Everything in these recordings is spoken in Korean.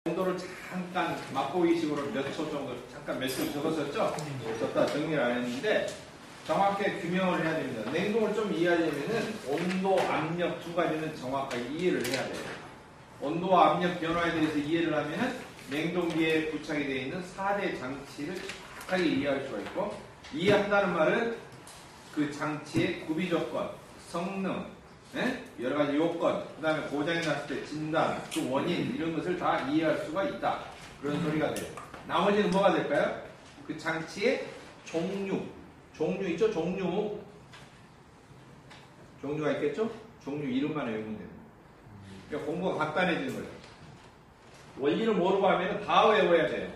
온도를 잠깐 맛보기식으로 몇 초 정도 잠깐 몇 초 적었었죠? 적다 정리를 안 했는데 정확하게 규명을 해야 됩니다. 냉동을 좀 이해하려면은 온도, 압력 두 가지는 정확하게 이해를 해야 돼요. 온도와 압력 변화에 대해서 이해를 하면은 냉동기에 부착이 되어 있는 4대 장치를 정확하게 이해할 수가 있고, 이해한다는 말은 그 장치의 구비 조건, 성능, 여러 가지 요건, 그 다음에 고장이 났을 때 진단, 그 원인, 이런 것을 다 이해할 수가 있다. 그런 소리가 돼요. 나머지는 뭐가 될까요? 그 장치의 종류 있죠? 종류가 있겠죠? 종류 이름만 외우면 됩니다. 그러니까 공부가 간단해지는 거죠. 원리를 모르고 하면 다 외워야 돼요.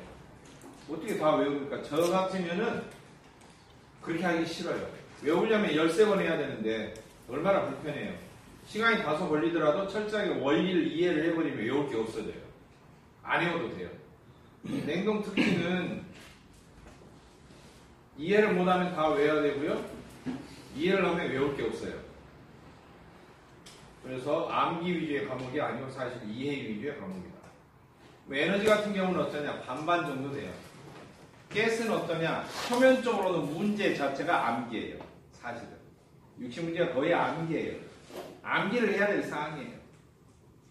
어떻게 다 외웁니까? 저 같으면은 그렇게 하기 싫어요. 외우려면 13번 해야 되는데 얼마나 불편해요. 시간이 다소 걸리더라도 철저하게 원리를 이해를 해버리면 외울 게 없어져요. 안 외워도 돼요. 냉동 특징은 이해를 못하면 다 외워야 되고요. 이해를 하면 외울 게 없어요. 그래서 암기 위주의 과목이 아니고 사실 이해 위주의 과목이다. 에너지 같은 경우는 어떠냐? 반반 정도 돼요. 가스는 어떠냐? 표면적으로는 문제 자체가 암기예요. 사실은. 육식 문제가 거의 암기예요. 암기를 해야 될 사항이에요.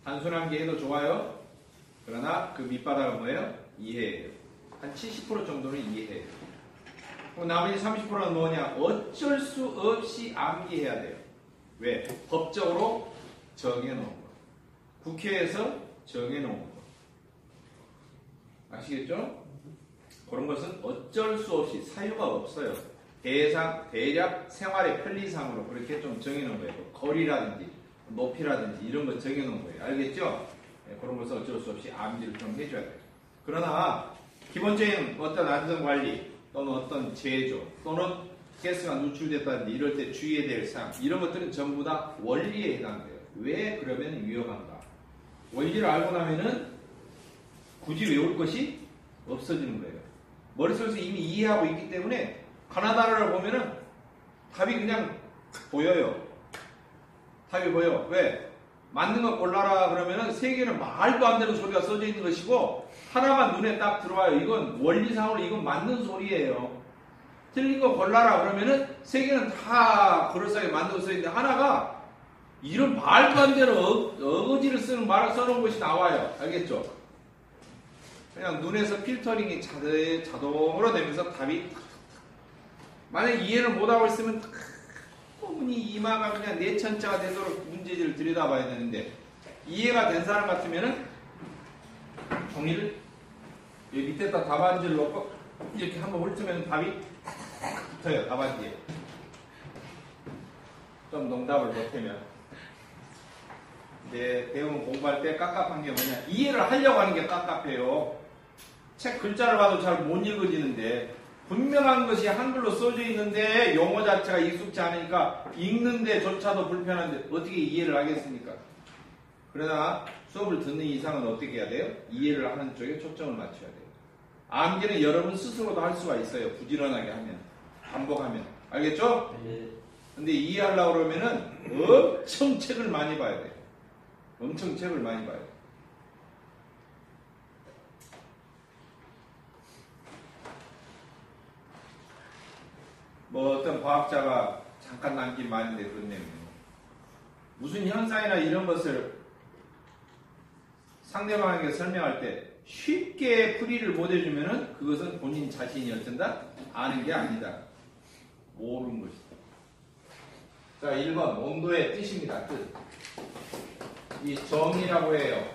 단순 암기해도 좋아요. 그러나 그 밑바닥은 뭐예요? 이해예요. 한 70% 정도는 이해해요. 그럼 나머지 30%는 뭐냐? 어쩔 수 없이 암기해야 돼요. 왜? 법적으로 정해놓은 거. 국회에서 정해놓은 거. 아시겠죠? 그런 것은 어쩔 수 없이 사유가 없어요. 대략 생활의 편리상으로 그렇게 좀 정해놓은 거예요. 거리라든지 높이라든지 이런 거 정해놓은 거예요. 알겠죠? 네, 그런 것은 어쩔 수 없이 암기를 좀 해줘야 돼요. 그러나 기본적인 어떤 안전관리 또는 어떤 제조 또는 가스가 누출됐다든지 이럴 때 주의해야 될 사항, 이런 것들은 전부 다 원리에 해당돼요. 왜 그러면 위험한가? 원리를 알고 나면은 굳이 외울 것이 없어지는 거예요. 머릿속에서 이미 이해하고 있기 때문에 가나다라를 보면은 답이 그냥 보여요. 답이 보여. 왜? 맞는 거 골라라 그러면은 세 개는 말도 안 되는 소리가 써져 있는 것이고 하나만 눈에 딱 들어와요. 이건 원리상으로 이건 맞는 소리예요. 틀린 거 골라라 그러면은 세 개는 다 그럴싸하게 만들어 써 있는데 하나가 이런 말도 안 되는 어거지를 쓰는 말을 써놓은 것이 나와요. 알겠죠? 그냥 눈에서 필터링이 자동으로 되면서 답이 만약에 이해를 못하고 있으면 어머니 이마가 그냥 내천자가 되도록 문제지를 들여다봐야 되는데 이해가 된 사람 같으면은 종이를 여기 밑에다 답안지를 놓고 이렇게 한번 훑으면 답이 붙어요. 답안지에. 좀 농담을 못하면. 근데 대부분 공부할 때 깝깝한 게 뭐냐? 이해를 하려고 하는 게 깝깝해요. 책 글자를 봐도 잘 못 읽어지는데 분명한 것이 한글로 써져 있는데 용어 자체가 익숙지 않으니까 읽는데조차도 불편한데 어떻게 이해를 하겠습니까? 그러나 수업을 듣는 이상은 어떻게 해야 돼요? 이해를 하는 쪽에 초점을 맞춰야 돼요. 암기는 여러분 스스로도 할 수가 있어요. 부지런하게 하면, 반복하면. 알겠죠? 네. 근데 이해하려고 그러면은 엄청 책을 많이 봐야 돼요. 엄청 책을 많이 봐야 돼요. 뭐 어떤 과학자가 잠깐 남긴 말인데 그렇네요. 무슨 현상이나 이런 것을 상대방에게 설명할 때 쉽게 풀이를 못 해주면은 그것은 본인 자신이 어쩐다? 아는 게 아니다. 모르는 것이다. 자, 1번 온도의 뜻입니다. 뜻. 이 정의라고 해요.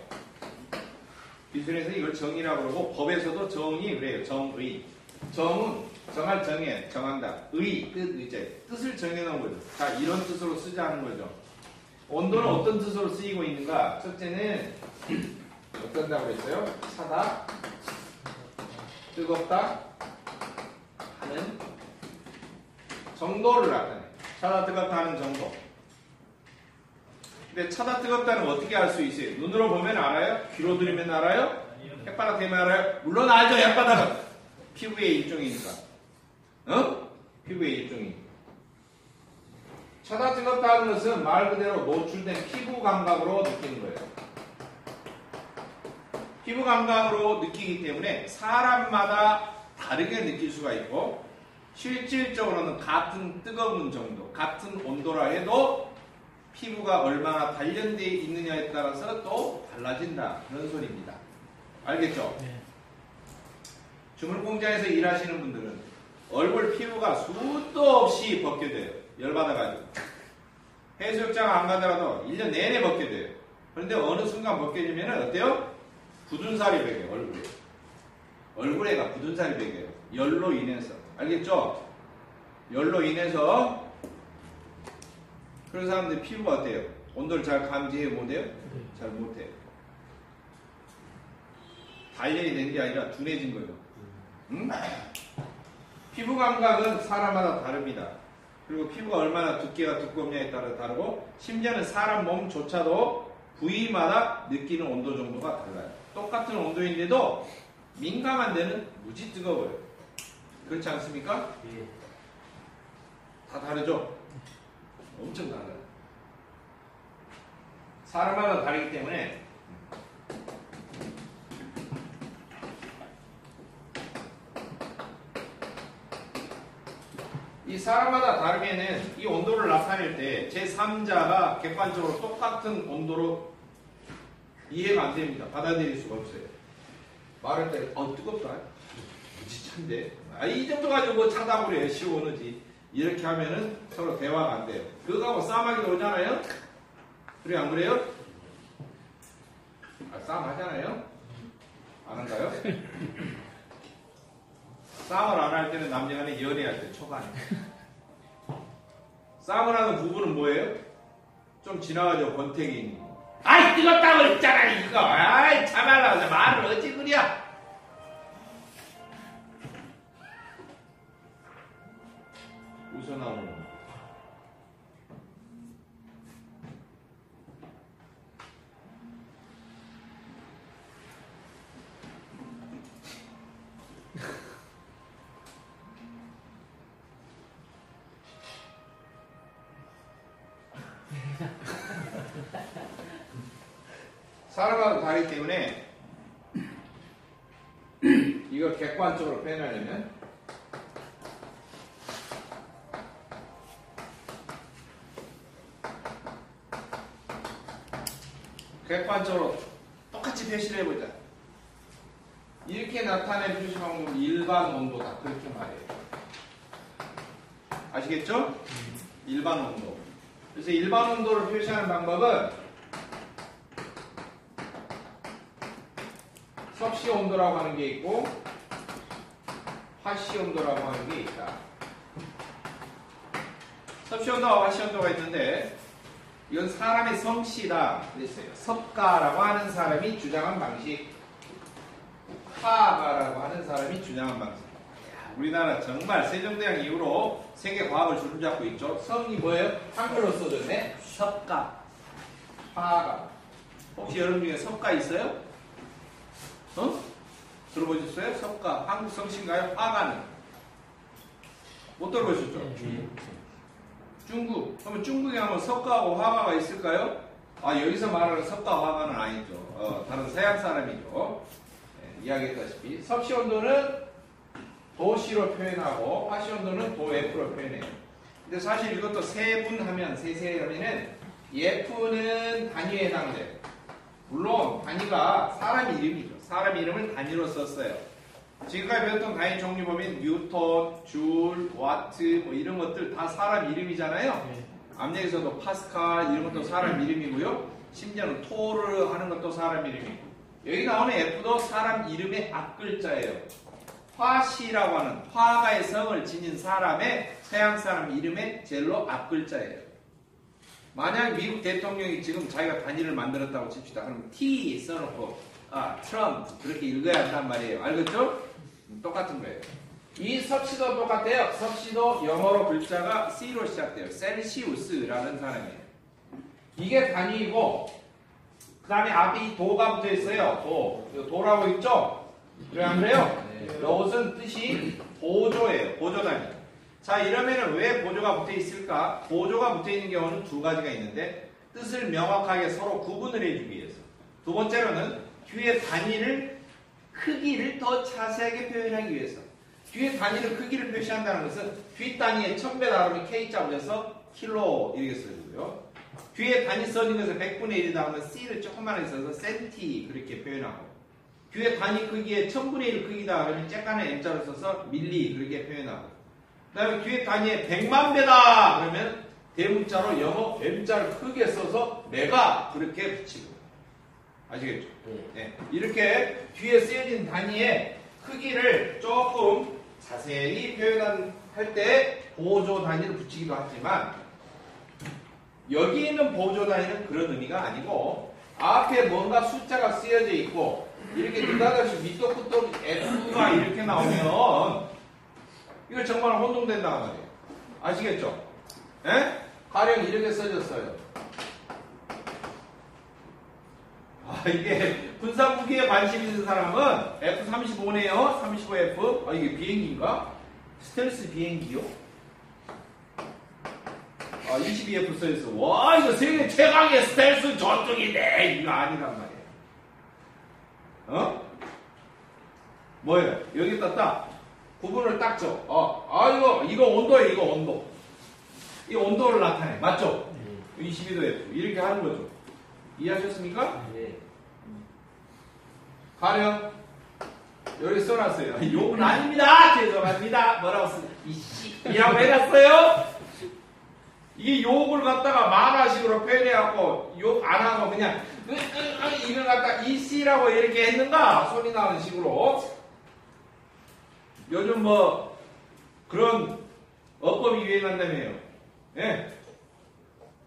기술에서 이걸 정의라고 그러고 법에서도 정의 그래요. 정의. 정은 정할 정해, 정한다. 의, 뜻, 의제. 뜻을 정해놓은 거죠. 자, 이런 뜻으로 쓰자는 거죠. 온도는 어떤 뜻으로 쓰이고 있는가? 첫째는 어떤다고 그랬어요? 차다, 뜨겁다 하는 정도를 나타내요. 차다, 뜨겁다 하는 정도. 근데 차다, 뜨겁다는 어떻게 알 수 있어요? 눈으로 보면 알아요? 귀로 들으면 알아요? 혓바닥 대면 알아요? 물론 알죠, 혓바닥은. 피부의 일종이니까. 피부의 일종이니까. 차다, 뜨겁다 하는 것은 말 그대로 노출된 피부 감각으로 느끼는 거예요. 피부 감각으로 느끼기 때문에 사람마다 다르게 느낄 수가 있고 실질적으로는 같은 뜨거운 정도, 같은 온도라 해도 피부가 얼마나 단련되어 있느냐에 따라서 또 달라진다. 그런 소리입니다. 알겠죠? 네. 주물 공장에서 일하시는 분들은 얼굴 피부가 수도 없이 벗겨져요. 열받아가지고. 해수욕장 안 가더라도 1년 내내 벗겨져요. 그런데 어느 순간 벗겨지면 어때요? 굳은 살이 배겨요. 얼굴에. 얼굴에가 굳은 살이 배겨요. 열로 인해서. 알겠죠? 열로 인해서 그런 사람들 피부가 어때요? 온도를 잘 감지해 못해요? 잘 못해요. 단련이 된 게 아니라 둔해진 거예요. 응? 피부 감각은 사람마다 다릅니다. 그리고 피부가 얼마나 두께가 두껍냐에 따라 다르고 심지어는 사람 몸조차도 부위마다 느끼는 온도 정도가 달라요. 똑같은 온도인데도 민감한 데는 무지 뜨거워요. 그렇지 않습니까? 예. 다 다르죠? 엄청 달라요. 사람마다 다르기 때문에 이 사람마다 다르면은 이 온도를 나타낼 때 제3자가 객관적으로 똑같은 온도로 이해가 안 됩니다. 받아들일 수가 없어요. 말할 때 뜨겁다. 무지 찬데. 이 정도 가지고 뭐 차다고 그래요. 시원하지. 이렇게 하면은 서로 대화가 안 돼요. 그거하고 싸움하기도 오잖아요? 그래, 안 그래요? 싸움 하잖아요? 안 한가요? 싸움을 안 할 때는 남녀간에 연애할 때 초반에. 싸움을 하는 부부는 뭐예요? 좀 지나가죠, 권태기. 아이, 뜨겁다고 그랬잖아, 이거. 아이, 참말라. 말을 어찌 그려? 웃어 나오는 거. 사람마다 다르기 때문에 이걸 객관적으로 표현하려면 객관적으로 똑같이 표시를 해보자. 이렇게 나타낸 표시 방법은 일반 온도다. 그렇게 말해요. 아시겠죠? 일반 온도. 그래서 일반 온도를 표시하는 방법은 섭씨 온도라고 하는 게 있고 화씨 온도라고 하는 게 있다. 섭씨 온도와 화씨 온도가 있는데 이건 사람의 성씨다 그랬어요. 섭가라고 하는 사람이 주장한 방식, 화가라고 하는 사람이 주장한 방식. 우리나라 정말 세종대왕 이후로 세계 과학을 주름잡고 있죠. 성이 뭐예요? 한글로 써졌네. 섭가, 화가. 혹시 여러분 중에 섭가 있어요? 들어보셨어요? 섭가. 한국 성씨인가요? 화가는? 못 들어보셨죠? 중국. 그러면 중국에 하면 섭가하고 화가가 있을까요? 여기서 말하는 섭가 화가는 아니죠. 다른 서양 사람이죠. 네, 이야기했다시피. 섭씨 온도는 도씨로 표현하고 화씨 온도는 도F로 표현해요. 근데 사실 이것도 세분하면, 세세하면은 F는 단위에 해당돼요. 물론 단위가 사람 이름이죠. 사람 이름을 단위로 썼어요. 지금까지 배웠던 단위 종류 보면 뉴턴, 줄, 와트 뭐 이런 것들 다 사람 이름이잖아요. 네. 암력에서도 파스칼 이런 것도 사람 이름이고요. 심지어는 토르 하는 것도 사람 이름이고 여기 나오는 F도 사람 이름의 앞글자예요. 화씨라고 하는 화가의 성을 지닌 사람의 서양 사람 이름의 젤로 앞글자예요. 만약 미국 대통령이 지금 자기가 단위를 만들었다고 칩시다. 그럼 T 써놓고 트럼프 그렇게 읽어야 한단 말이에요. 알겠죠? 똑같은 거예요. 이 섭씨도 똑같아요. 섭씨도 영어로 글자가 C로 시작돼요. 셀시우스라는 사람이에요. 이게 단위이고 그 다음에 앞에 이 도가 붙어 있어요. 도라고 있죠? 그래 안 그래요? 이것은 뜻이 보조예요. 보조 단위. 자, 이러면은 왜 보조가 붙어 있을까? 보조가 붙어 있는 경우는 두 가지가 있는데 뜻을 명확하게 서로 구분을 해주기 위해서. 두 번째로는 뒤에 단위를 크기를 더 자세하게 표현하기 위해서. 뒤에 단위를 크기를 표시한다는 것은 뒤 단위에 1000배 나오면 K자 붙여서 킬로 이렇게 써주고요. 뒤에 단위 써진 것을 100분의 1이 나오면 C를 조금만 써서 센티 그렇게 표현하고, 뒤에 단위 크기에 1000분의 1 크기다 그러면 쬐까는 M자로 써서 밀리 그렇게 표현하고, 그 다음에 뒤에 단위에 100만 배다 그러면 대문자로 영어 M자를 크게 써서 메가 그렇게 붙이고. 아시겠죠? 네. 이렇게 뒤에 쓰여진 단위의 크기를 조금 자세히 표현할 때 보조 단위를 붙이기도 하지만, 여기 있는 보조 단위는 그런 의미가 아니고 앞에 뭔가 숫자가 쓰여져 있고 이렇게 느닷없이 밑도 끝도 F가 이렇게 나오면 이거 정말 혼동된다는 말이에요. 아시겠죠? 예? 가령 이렇게 써졌어요. 이게 분산무기에 관심 있는 사람은 F-35네요. 35F. 이게 비행기인가? 스텔스 비행기요? 22F 써있어. 와, 이거 세계 최강의 스텔스 저쪽이네. 이거 아니란 말이에요. 뭐예요? 여기다 딱 구분을 딱 줘. 이거 온도예요. 이거 온도. 이 온도를 나타내. 맞죠? 22도 F. 이렇게 하는 거죠. 이해하셨습니까? 네. 가령 여기 써놨어요. 욕은 아닙니다. 죄송합니다. 뭐라고 써? 이라고 해놨어요. 이 욕을 갖다가 만화식으로 표현해갖고 욕 안 하고 그냥 이걸 갖다가 이씨라고 이렇게 했는가? 소리 나는 식으로. 요즘 뭐 그런 어법이 유행한다며요. 예?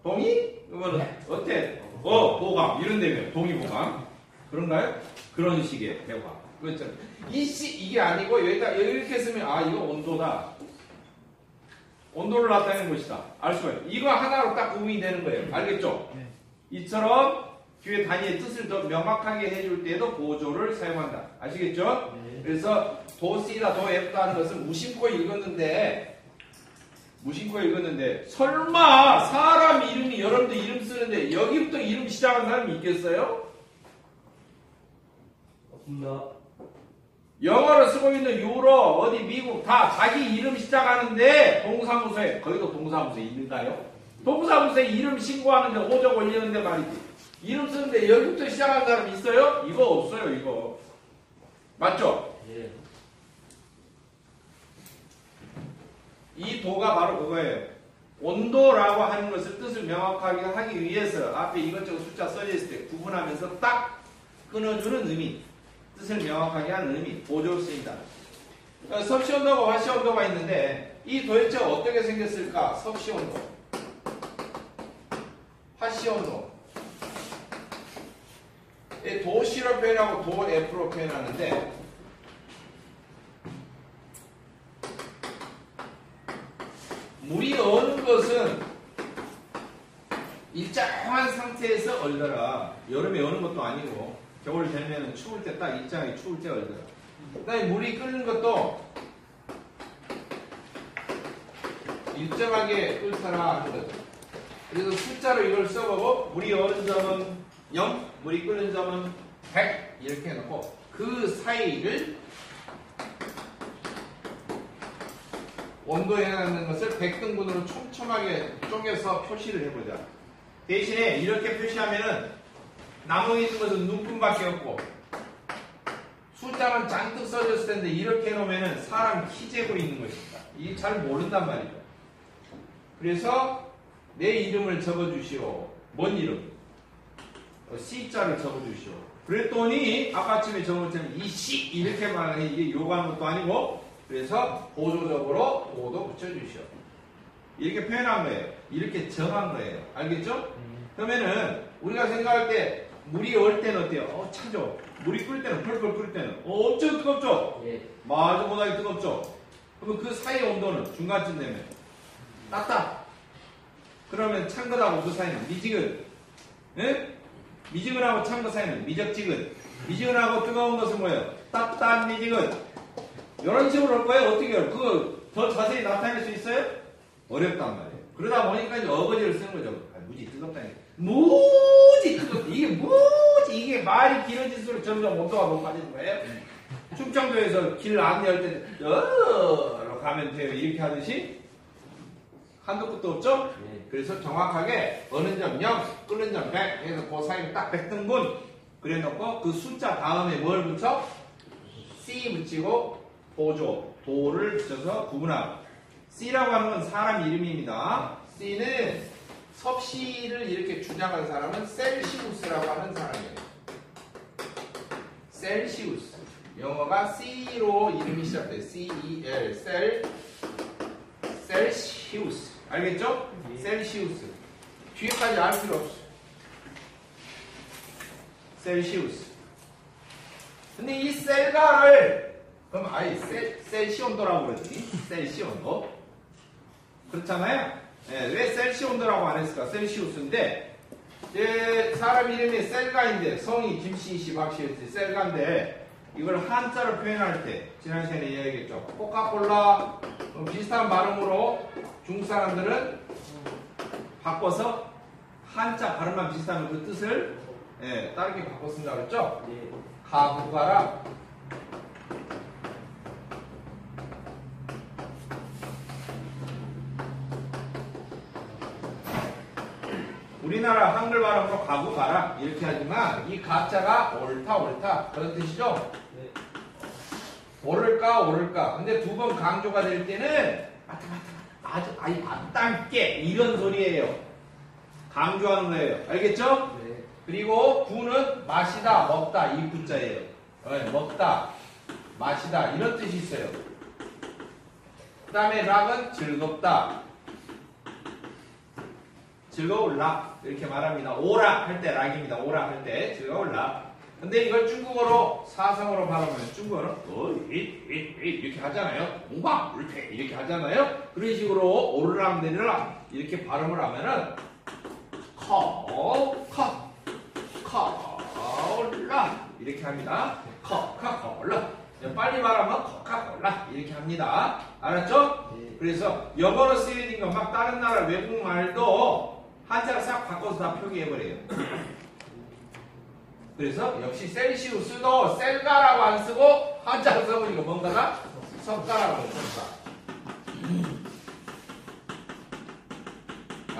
동의? 그거는 어때? 보감 이런다며요. 동의보감 그런가요? 그런 식의 대화. 그렇죠. 이게 아니고 여기다 이렇게 쓰면 이거 온도다. 온도를 나타내는 것이다. 알 수가 있어요. 이거 하나로 딱 구분이 되는 거예요. 알겠죠? 네. 이처럼 뒤에 단위의 뜻을 더 명확하게 해줄 때도 보조를 사용한다. 아시겠죠? 네. 그래서 도 C다, 도 F다 하는 것은 무심코 읽었는데 설마 사람 이름이 여러분들 이름 쓰는데 여기부터 이름 시작하는 사람이 있겠어요? 없습니다. 영어를 쓰고 있는 유럽, 어디 미국 다 자기 이름 시작하는데 동사무소에, 거기도 동사무소에 있는가요? 동사무소에 이름 신고하는데 호적 올리는데 말이지. 이름 쓰는데 여기부터 시작하는 사람 있어요? 이거 없어요, 이거. 맞죠? 예. 이 도가 바로 그거예요. 온도라고 하는 것을 뜻을 명확하게 하기 위해서 앞에 이것저것 숫자 써져 있을 때 구분하면서 딱 끊어주는 의미. 뜻을 명확하게 하는 의미, 보조를 쓰인다. 섭씨 온도와 화씨 온도가 있는데 이 도대체 어떻게 생겼을까? 섭씨 온도, 화씨 온도. 도 C로 표현하고 도 F로 표현하는데 물이 어는 것은 일정한 상태에서 얼더라. 여름에 어는 것도 아니고 겨울 되면 추울 때 딱 일정하게 추울 때 얼더라. 그 다음에 물이 끓는 것도 일정하게 끓더라 하는 거죠. 그래서 숫자로 이걸 써보고 물이 어는 점은 0, 물이 끓는 점은 100 이렇게 해놓고 그 사이를 온도에 해놨는 것을 100등분으로 촘촘하게 쪼개서 표시를 해보자. 대신에 이렇게 표시하면은 나머지 있는 것은 눈금밖에 없고 숫자는 잔뜩 써졌을 텐데 이렇게 해놓으면 사람 키 재고 있는 것입니다. 이게 잘 모른단 말이죠. 그래서 내 이름을 적어주시오. 뭔 이름? C자를 적어주시오. 그랬더니 아까쯤에 적은 것처럼 이 C 이렇게 말하는 이게 요구하는 것도 아니고 그래서 보조적으로 도도 붙여주시오. 이렇게 표현한 거예요. 이렇게 정한 거예요. 알겠죠? 그러면은 우리가 생각할 때 물이 얼 때는 어때요? 차죠. 물이 끓을 때는 펄펄 끓을 때는 엄청 뜨겁죠? 예. 마저 못하게 뜨겁죠? 그러면 그 사이의 온도는 중간쯤 되면 따뜻. 그러면 찬 것하고 그 사이는 미지근. 예? 미지근하고 찬 것 사이는 미적지근. 미지근하고 뜨거운 것은 뭐예요? 따뜻한 미지근. 이런 식으로 할 거예요? 어떻게 해요? 그거 더 자세히 나타낼 수 있어요? 어렵단 말이에요. 그러다 보니까 이제 어거지를 쓰는 거죠. 무지 뜨겁다니. 무지 뜨겁다. 이게 무지 이게 말이 길어질수록 점점 온도가 높아지는 거예요. 충청도에서 길 안내할 때는 로 가면 돼요. 이렇게 하듯이 한도 끝도 없죠? 그래서 정확하게 어느 점 0, 끓는 점 100 해서 그 사이에 딱 100등분 그래놓고 그 숫자 다음에 뭘 붙여? C 붙이고 도조, 도를 붙여서 구분하고 C라고 하는 건 사람 이름입니다. C는 섭씨를 이렇게 주장한 사람은 셀시우스라고 하는 사람이에요. 셀시우스. 영어가 C로 이름이 시작돼요. C-E-L, 셀시우스. 알겠죠? 셀시우스. 뒤에까지 알 필요 없어. 셀시우스. 근데 이 셀가를 그럼 아예 셀시온도라고 그러더니 셀시온도 그렇잖아요. 네, 왜 셀시온도라고 안 했을까? 셀시우스인데 사람 이름이 셀가인데 성이 김씨, 박씨였지 셀가인데 이걸 한자로 표현할 때 지난 시간에 이야기했죠. 코카콜라 비슷한 발음으로 중국 사람들은 바꿔서 한자 발음만 비슷하면 그 뜻을 다르게 바꿔 쓴다고 그랬죠? 가부가라 우리나라 한글 발음으로 가부가라 이렇게 하지만 이 가자가 옳다 그런 뜻이죠? 옳을까 근데 두 번 강조가 될 때는 아주 앞당께 이런 소리예요. 강조하는 거예요. 알겠죠? 네. 그리고 구는 마시다, 먹다 이 구자예요. 먹다, 마시다 이런 뜻이 있어요. 그 다음에 락은 즐겁다. 즐거울 락 이렇게 말합니다. 오락 할 때 락입니다. 오락 할 때 즐거울 락. 근데 이걸 중국어로 사성어로 발음하면 중국어는 이렇게 하잖아요. 뭔가 울페 이렇게 하잖아요. 그런 식으로 오르락 내리락 이렇게 발음을 하면은 커라 이렇게 합니다. 커카콜라 빨리 말하면 커카콜라 이렇게 합니다. 알았죠? 그래서 영어로 쓰여진 건 막 다른 나라 외국 말도 한자를 싹 바꿔서 다 표기해버려요. 그래서 역시 셀시우스도 셀가라고 안 쓰고 한자로 써보니까 뭔가가 석가라고 썼다.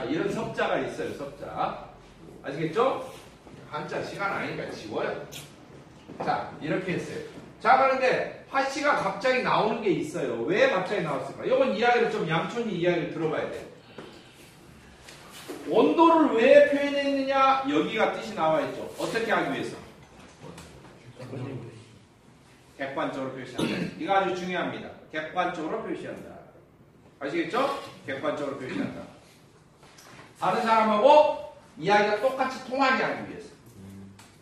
이런 석자가 있어요. 석자. 아시겠죠? 한자 시간 아니니까 지워요. 자, 이렇게 했어요. 자, 그런데 화씨가 갑자기 나오는 게 있어요. 왜 갑자기 나왔을까? 이건 이야기를 좀 양촌이 이야기를 들어봐야 돼요. 온도를 왜 표현했느냐? 여기가 뜻이 나와 있죠. 어떻게 하기 위해서? 객관적으로 표시한다. 이거 아주 중요합니다. 객관적으로 표시한다. 아시겠죠? 객관적으로 표시한다. 다른 사람하고 이야기가 똑같이 통하게 하기 위해서.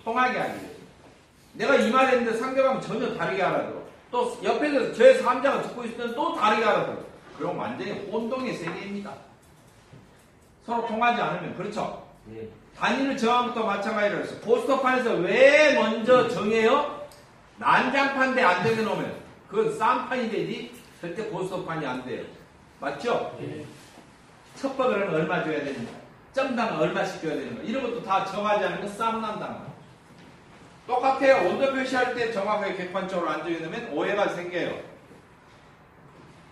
통하게 하기 위해서. 내가 이 말 했는데 상대방은 전혀 다르게 알아들어. 또 옆에서 제 3자가 듣고 있을 때는 또 다르게 알아들어. 그럼 완전히 혼동의 세계입니다. 서로 통하지 않으면. 그렇죠? 단위를 정한 것도 마찬가지로 해서 고스톱판에서 왜 먼저 정해요? 난장판대 안 정해놓으면 그건 쌍판이 되지 절대 고스톱판이 안 돼요. 맞죠? 첩박을 얼마 줘야 되는가? 점당 얼마씩 줘야 되는가? 이런 것도 다 정하지 않으면 싸움 난다. 똑같아요. 온도 표시할 때 정확하게 객관적으로 안 정해놓으면 오해가 생겨요.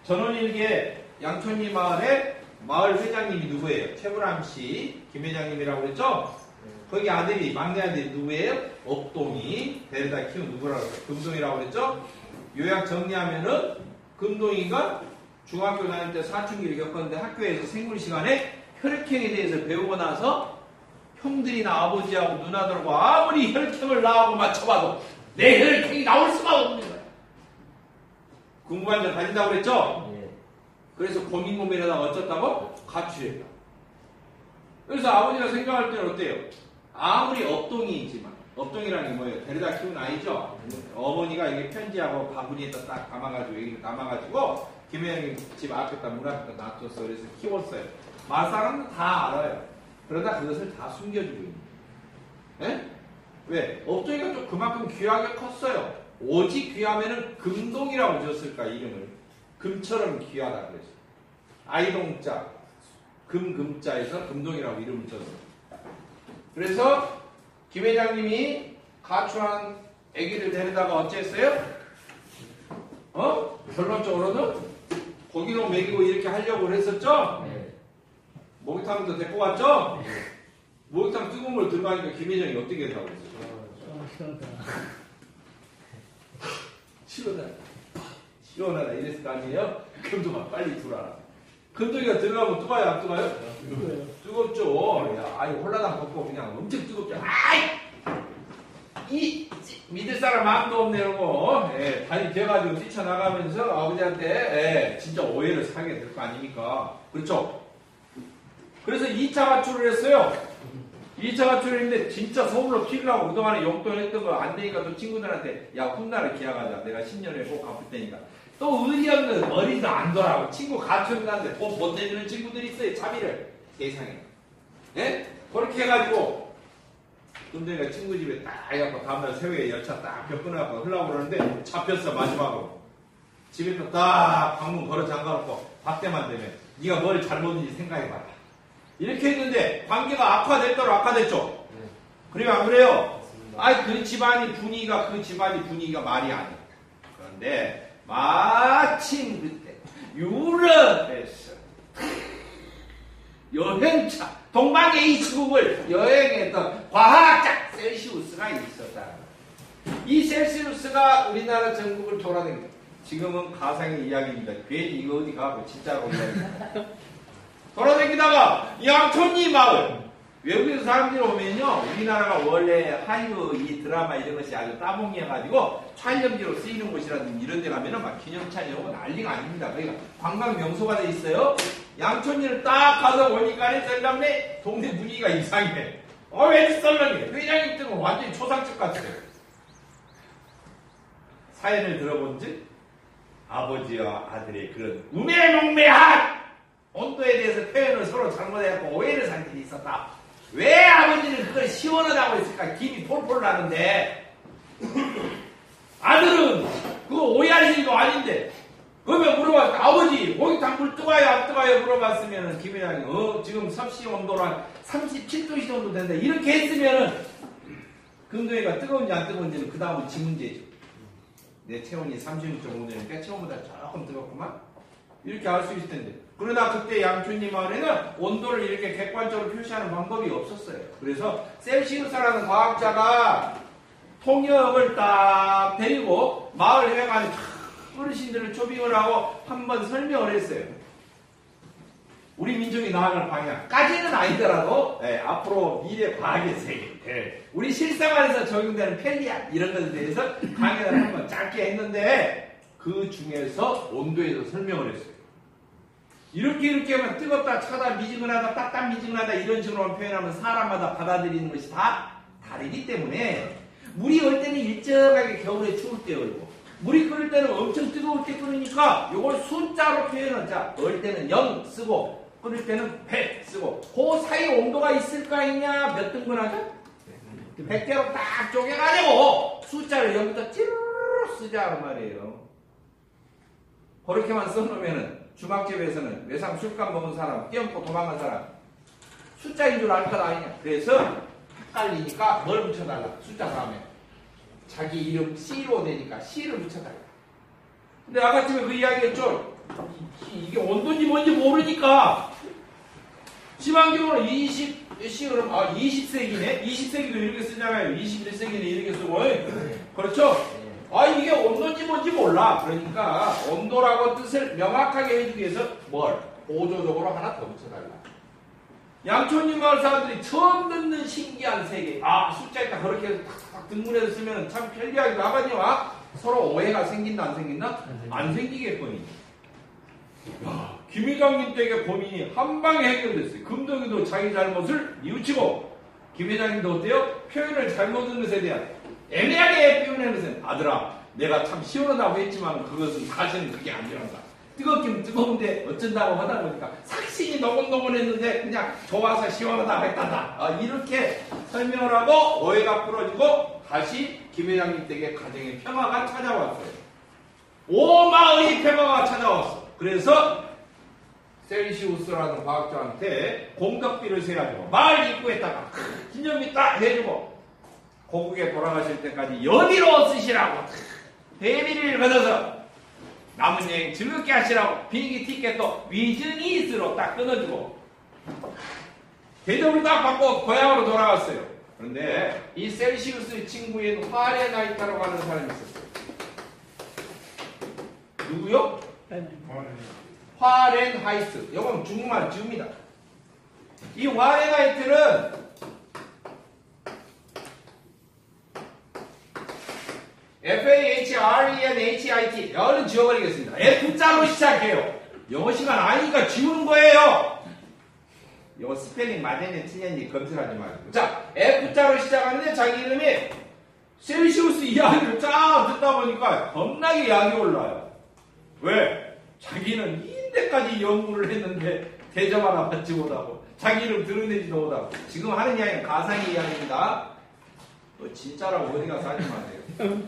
전원일기에 양촌리 마을에 마을 회장님이 누구예요? 최불암 씨, 김 회장님이라고 그랬죠? 거기 아들이, 막내 아들이 누구예요? 업동이, 데려다 키운 누구라고 그랬죠? 금동이라고 그랬죠? 요약 정리하면은, 금동이가 중학교 다닐 때 사춘기를 겪었는데 학교에서 생물 시간에 혈액형에 대해서 배우고 나서 형들이나 아버지하고 누나들하고 아무리 혈액형을 나하고 맞춰봐도 내 혈액형이 나올 수가 없는 거야. 궁금한 점 가진다고 그랬죠? 그래서 고민 고민하다가 어쩌다고? 가출했다. 그래서 아버지가 생각할 때는 어때요? 아무리 업동이지만, 업동이라는 게 뭐예요? 데려다 키운 아이죠? 어머니가 이게 편지하고 바구니에다 딱 담아가지고, 여기 담아가지고, 김혜영이 집 앞에다 문 앞에다 놔뒀어. 그래서 키웠어요. 마을 사람은 다 알아요. 그러다 그것을 다 숨겨주고 있는 거예요. 예? 왜? 업종이가 좀 그만큼 귀하게 컸어요. 오직 귀하면은 금동이라고 지었을까, 이름을. 금처럼 귀하다 그랬어요. 아이동자. 금자에서 금동이라고 이름을 줬어요. 그래서 김 회장님이 가출한 아기를 데려다가 어쨌어요? 결론적으로는 고기로 먹이고 이렇게 하려고 그랬었죠? 목욕탕도 데리고 갔죠? 목욕탕 뜨거운 물 들어가니까 김 회장이 어떻게 했다고 그랬어요? 시원하다 이랬을 거 아니에요? 금동아 빨리 들어와라. 금동이가 들어가면 뜨거워요 안 뜨거워요? 뜨겁죠. 야, 아니 홀라당 걷고 그냥 엄청 뜨겁죠. 아이! 믿을 사람 마음도 없네 이러고 다리 기어가지고 뛰쳐나가면서 아버지한테 진짜 오해를 사게 될 거 아닙니까? 그렇죠? 그래서 2차 가출을 했어요. 2차 가출을 했는데 진짜 서울로 튀려고 그동안에 용돈 했던 거 안 되니까 또 친구들한테 야 훗날에 기약하자. 내가 10년에 꼭 갚을 테니까. 또 의리 없는 머리도 안 돌아가고 친구 가출을 하는데 돈 못 내주는 친구들이 있어요. 자비를. 세상에. 그렇게 해가지고 금동이가 친구 집에 딱 해갖고 다음날 새우에 열차 딱 벽 끊어갖고 흘러가고 그러는데 잡혔어 마지막으로. 집에 또 딱 방문 걸어 잠가놓고 밥때만 되면 네가 뭘 잘못했는지 생각해봐라. 이렇게 했는데 관계가 악화됐죠? 그래요 안 그래요? 아이 그 집안이 분위기가 말이 아니야. 그런데 마침 그때 유럽에서 여행차 동방의 이치국을 여행했던 과학자 셀시우스가 있었다. 이 셀시우스가 우리나라 전국을 돌아다닙니다. 지금은 가상의 이야기입니다. 괜히 이거 어디 가고 진짜로 이야기입니다. 돌아다니다가 양촌리 마을 외국에서 사람들이 오면요 우리나라가 원래 한류 이 드라마 이런 것이 아주 따봉이어가지고 촬영지로 쓰이는 곳이라든지 이런 데 가면은 막 기념찬이 오고 난리가 아닙니다. 그러니까 관광 명소가 돼 있어요. 양촌리를 딱 가서 보니까 썰렁네 동네 분위기가 이상해. 왠지 썰렁해. 회장님 때는 완전히 초상집 같아요. 사연을 들어본즉 아버지와 아들의 그런 우매농매한 온도에 대해서 표현을 서로 잘못해갖고 오해를 산 일이 있었다. 왜 아버지는 그걸 시원하다고 했을까? 김이 폴폴 나는데 아들은 그거 오해할 일도 아닌데 그러면 물어봤을 때 아버지 목욕탕 물 뜨거워요 안 뜨거워요 물어봤으면 김 회장이 지금 섭씨 온도로 한 37도씨 정도 된다 이렇게 했으면은 금동이가 뜨거운지 안 뜨거운지는 그 다음은 지 문제죠. 내 체온이 36.5도니까 체온보다 조금 뜨겁구만 이렇게 알 수 있을 텐데 그러나 그때 양촌리 마을에는 온도를 이렇게 객관적으로 표시하는 방법이 없었어요. 그래서 셀시우스라는 과학자가 통역을 딱 데리고 마을 여행하는 어르신들을 초빙을 하고 한번 설명을 했어요. 우리 민족이 나아갈 방향까지는 아니더라도 앞으로 미래 과학의 세계 우리 실생활에서 적용되는 편리함 이런 것에 대해서 강연을 한번 짧게 했는데 그 중에서 온도에서 설명을 했어요. 이렇게 하면 뜨겁다, 차다, 미지근하다, 딱딱 미지근하다 이런 식으로 표현하면 사람마다 받아들이는 것이 다 다르기 때문에 물이 얼 때는 일정하게 겨울에 추울 때 얼고 물이 끓을 때는 엄청 뜨거울 때 끓으니까 이걸 숫자로 표현을 얼 때는 0 쓰고 끓을 때는 100 쓰고 그 사이 온도가 있을까 있냐 몇 등분 하죠? 100개로 딱 쪼개가지고 숫자를 0부터 찌르르 쓰자 그 말이에요. 그렇게만 써놓으면은 주막집에서는 외상 술값 먹은 사람, 뛰어먹고 도망간 사람 숫자인 줄 알 것 아니냐. 그래서 헷갈리니까 뭘 붙여달라. 숫자 다음에 자기 이름 C로 되니까 C를 붙여달라. 근데 아까쯤에 그 이야기했죠. 이게 온도인지 뭔지 모르니까 지방경으로 20시 그럼 20세기네? 20세기도 이렇게 쓰잖아요. 21세기는 이렇게 쓰고 그렇죠? 이게 온도인지 뭔지 몰라. 그러니까 온도라고 뜻을 명확하게 해주기 위해서 뭘? 보조적으로 하나 더 붙여달라. 양촌리 마을 사람들이 처음 듣는 신기한 세계. 숫자에다 그렇게 해서 탁탁 등분해서 쓰면 참 편리하기도 하거든요. 서로 오해가 생긴다 안 생긴다? 안 생기겠거니. 김 회장님 댁의 고민이 한 방에 해결됐어요. 금동이도 자기 잘못을 뉘우치고 김 회장님도 어때요? 표현을 잘못한 것에 대한 애매하게 표현하는 것은 아들아 내가 참 시원하다고 했지만 그것은 사실은 그게 아니란다. 뜨겁긴 뜨거운데 어쩐다고 하다 보니까 삭신이 너곤너곤했는데 그냥 좋아서 시원하다고 했단다. 이렇게 설명을 하고 오해가 풀어지고 다시 김 회장님 댁에 가정의 평화가 찾아왔어요. 오마의 평화가 찾아왔어. 그래서 셀시우스라는 과학자한테 공덕비를 세가지고 마을 입구에다가 기념비 딱 해주고 고국에 돌아가실 때까지 연희로 쓰시라고 대비를 걷어서 남은 여행 즐겁게 하시라고 비행기 티켓도 위즈니스로 딱 끊어주고 대접을 딱 받고 고향으로 돌아갔어요. 그런데 이 셀시우스의 친구인 파렌하이트라고 하는 사람이 있었어요. 누구요? 파렌하이트. 이건 중국말 지웁니다. 이 파렌하이트는 FAHRENHIT 여는 지워버리겠습니다. F자로 시작해요. 영어 시간 아니니까 지우는 거예요. 이거 스펠링 맞았니 틀렸니 검색하지 말고. 자, F자로 시작하는데 자기 이름이 셀시우스 이야기를 쫙 듣다 보니까 겁나게 약이 올라요. 왜? 자기는 인대까지 연구를 했는데 대접 하나 받지 못하고 자기 이름 드러내지도 못하고. 지금 하는 이야기는 가상의 이야기입니다. 또 진짜라고 어디 가서 하지 마세요.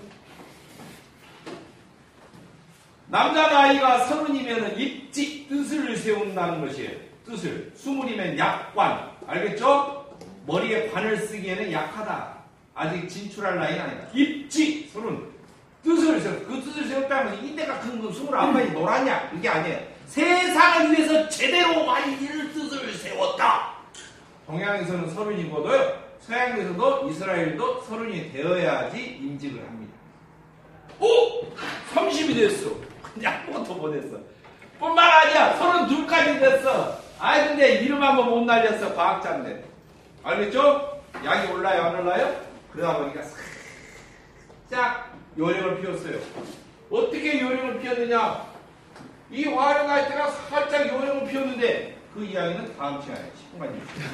남자 나이가 30이면 입직 뜻을 세운다는 것이에요. 뜻을. 20이면 약관. 알겠죠? 머리에 관을 쓰기에는 약하다. 아직 진출할 나이는 아니다. 입직. 30. 뜻을 세워. 그 뜻을 세웠다면 인대가 큰 건 29번이 놀았냐? 그게 아니에요. 세상을 위해서 제대로 완전히 뜻을 세웠다. 동양에서는 30이고도요. 서양에서도 이스라엘도 30이 되어야지 임직을 합니다. 오! 30이 됐어. 아무것도 못했어. 뿐만 아니야. 32까지 됐어. 아이 근데 이름 한번 못 날렸어. 과학자인데. 알겠죠? 약이 올라요 안 올라요? 그러다 보니까 싹 요령을 피웠어요. 어떻게 요령을 피웠느냐? 이 화려가이트가 살짝 요령을 피웠는데 그 이야기는 다음 시간에 10분간 주세요.